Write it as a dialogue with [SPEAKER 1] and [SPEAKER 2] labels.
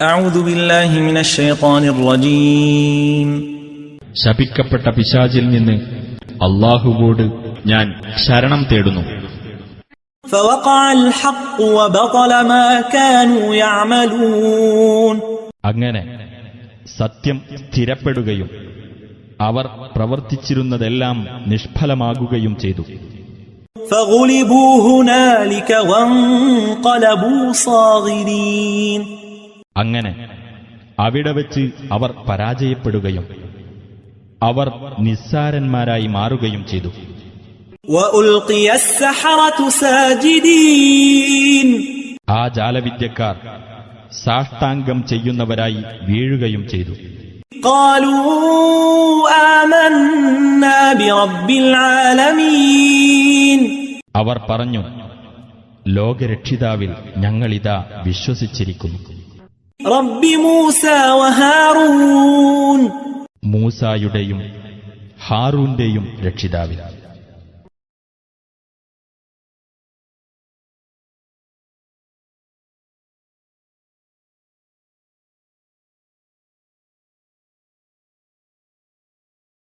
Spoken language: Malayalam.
[SPEAKER 1] أعوذ بالله من الشيطان الرجيم
[SPEAKER 2] ശപിക്കപ്പെട്ട പിശാചിൽ നിന്ന് അല്ലാഹുവോട് ഞാൻ ശരണം തേടുന്നു.
[SPEAKER 1] فوقع الحق وبطل ما كانوا يعملون
[SPEAKER 2] അങ്ങനെ സത്യം സ്ഥിരപ്പെടുകയും അവർ പ്രവർത്തിച്ചിരുന്നതെല്ലാം നിഷ്ഫലമാകുകയും ചെയ്തു.
[SPEAKER 1] فغلبوا هنالك وانقلبوا صاغرين
[SPEAKER 2] അങ്ങനെ അവിടെ വെച്ച് അവർ പരാജയപ്പെടുകയും അവർ നിസ്സാരന്മാരായി മാറുകയും ചെയ്തു.
[SPEAKER 1] وألقي السحرة ساجدين
[SPEAKER 2] ആ ജാലവിദ്യക്കാർ സാഷ്ടാംഗം ചെയ്യുന്നവരായി വീഴുകയും ചെയ്തു.
[SPEAKER 1] قالوا آمنا برب العالمين
[SPEAKER 2] അവർ പറഞ്ഞു, ലോകരക്ഷിതാവിൽ ഞങ്ങളിതാ വിശ്വസിച്ചിരിക്കുന്നു.
[SPEAKER 1] رب موسى وهارون
[SPEAKER 2] മൂസായുടെയും ഹാറൂന്റെയും രക്ഷിതാവിൽ.